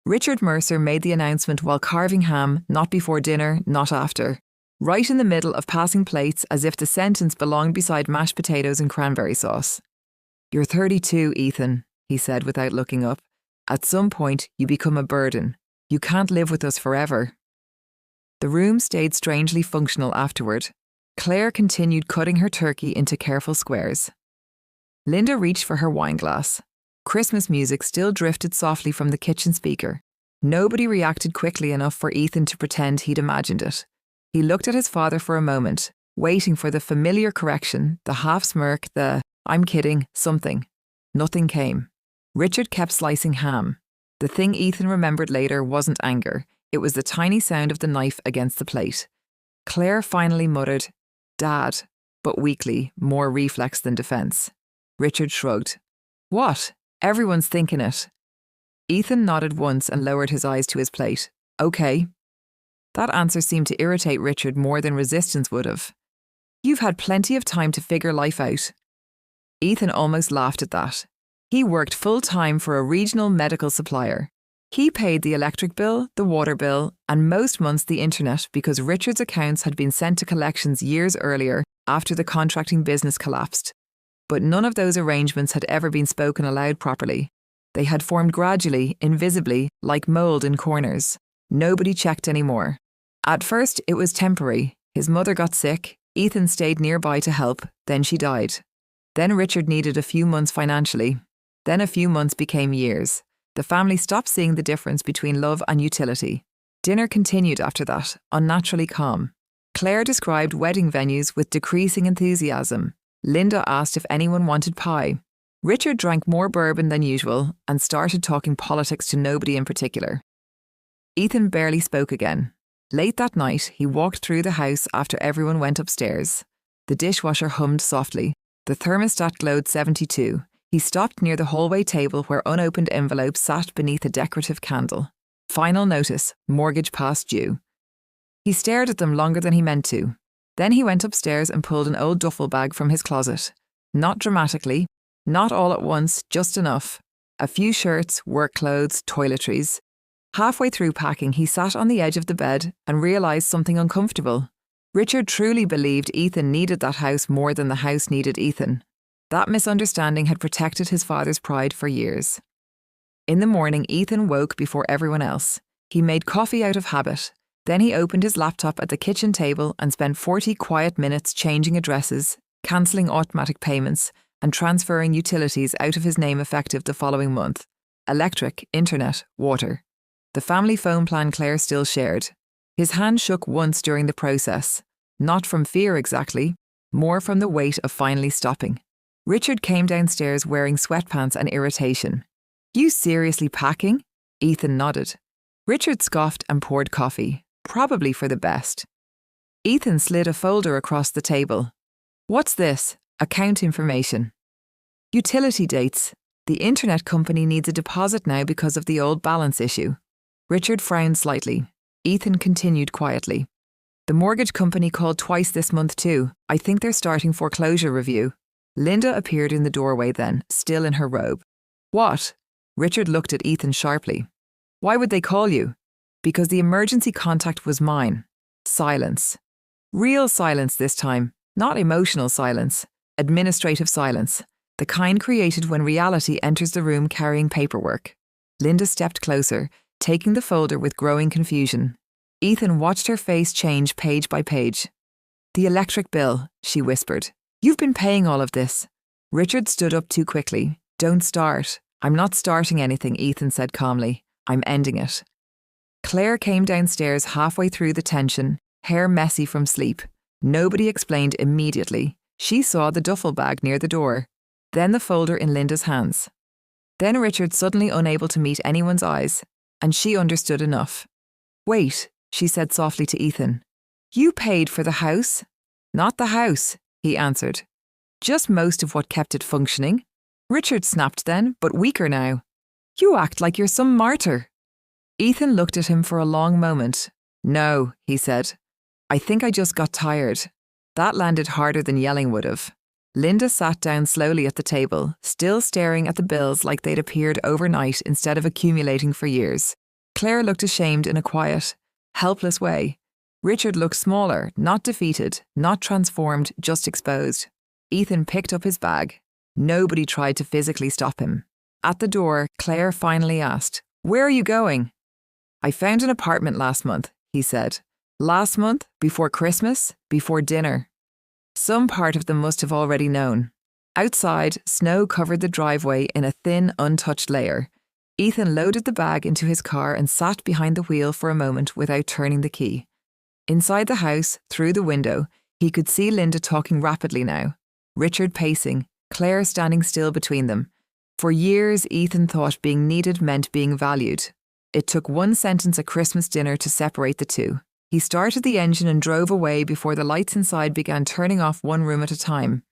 Richard Mercer made the announcement while carving ham, not before dinner, not after. Right in the middle of passing plates as if the sentence belonged beside mashed potatoes and cranberry sauce. "You're 32, Ethan," he said without looking up. "At some point, you become a burden. You can't live with us forever." The room stayed strangely functional afterward. Claire continued cutting her turkey into careful squares. Linda reached for her wine glass. Christmas music still drifted softly from the kitchen speaker. Nobody reacted quickly enough for Ethan to pretend he'd imagined it. He looked at his father for a moment, waiting for the familiar correction, the half smirk, the "I'm kidding" something. Nothing came. Richard kept slicing ham. The thing Ethan remembered later wasn't anger. It was the tiny sound of the knife against the plate. Claire finally muttered, "Dad," but weakly, more reflex than defense. Richard shrugged. "What? Everyone's thinking it." Ethan nodded once and lowered his eyes to his plate. "Okay." That answer seemed to irritate Richard more than resistance would have. "You've had plenty of time to figure life out." Ethan almost laughed at that. He worked full-time for a regional medical supplier. He paid the electric bill, the water bill, and most months the internet because Richard's accounts had been sent to collections years earlier after the contracting business collapsed. But none of those arrangements had ever been spoken aloud properly. They had formed gradually, invisibly, like mould in corners. Nobody checked anymore. At first, it was temporary. His mother got sick, Ethan stayed nearby to help, then she died. Then Richard needed a few months financially. Then a few months became years. The family stopped seeing the difference between love and utility. Dinner continued after that, unnaturally calm. Claire described wedding venues with decreasing enthusiasm. Linda asked if anyone wanted pie. Richard drank more bourbon than usual and started talking politics to nobody in particular. Ethan barely spoke again. Late that night, he walked through the house after everyone went upstairs. The dishwasher hummed softly. The thermostat glowed 72. He stopped near the hallway table where unopened envelopes sat beneath a decorative candle. Final notice, mortgage past due. He stared at them longer than he meant to. Then he went upstairs and pulled an old duffel bag from his closet. Not dramatically, not all at once, just enough. A few shirts, work clothes, toiletries. Halfway through packing, he sat on the edge of the bed and realised something uncomfortable. Richard truly believed Ethan needed that house more than the house needed Ethan. That misunderstanding had protected his father's pride for years. In the morning, Ethan woke before everyone else. He made coffee out of habit. Then he opened his laptop at the kitchen table and spent 40 quiet minutes changing addresses, cancelling automatic payments, and transferring utilities out of his name effective the following month. Electric, internet, water. The family phone plan Claire still shared. His hand shook once during the process. Not from fear exactly, more from the weight of finally stopping. Richard came downstairs wearing sweatpants and irritation. "You seriously packing?" Ethan nodded. Richard scoffed and poured coffee, probably for the best. Ethan slid a folder across the table. "What's this?" "Account information." "Utility dates. The internet company needs a deposit now because of the old balance issue." Richard frowned slightly. Ethan continued quietly. "The mortgage company called twice this month too. I think they're starting foreclosure review." Linda appeared in the doorway then, still in her robe. "What?" Richard looked at Ethan sharply. "Why would they call you?" "Because the emergency contact was mine." Silence. Real silence this time, not emotional silence. Administrative silence. The kind created when reality enters the room carrying paperwork. Linda stepped closer, taking the folder with growing confusion. Ethan watched her face change page by page. "The electric bill," she whispered. "You've been paying all of this." Richard stood up too quickly. "Don't start." "I'm not starting anything," Ethan said calmly. "I'm ending it." Claire came downstairs halfway through the tension, hair messy from sleep. Nobody explained immediately. She saw the duffel bag near the door, then the folder in Linda's hands. Then Richard suddenly unable to meet anyone's eyes, and she understood enough. "Wait," she said softly to Ethan. "You paid for the house?" "Not the house," he answered. "Just most of what kept it functioning." Richard snapped then, but weaker now. "You act like you're some martyr." Ethan looked at him for a long moment. "No," he said. "I think I just got tired." That landed harder than yelling would have. Linda sat down slowly at the table, still staring at the bills like they'd appeared overnight instead of accumulating for years. Claire looked ashamed in a quiet, helpless way. Richard looked smaller, not defeated, not transformed, just exposed. Ethan picked up his bag. Nobody tried to physically stop him. At the door, Claire finally asked, "Where are you going?" "I found an apartment last month," he said. "Last month? Before Christmas? Before dinner?" Some part of them must have already known. Outside, snow covered the driveway in a thin, untouched layer. Ethan loaded the bag into his car and sat behind the wheel for a moment without turning the key. Inside the house, through the window, he could see Linda talking rapidly now. Richard pacing, Claire standing still between them. For years, Ethan thought being needed meant being valued. It took one sentence at Christmas dinner to separate the two. He started the engine and drove away before the lights inside began turning off one room at a time.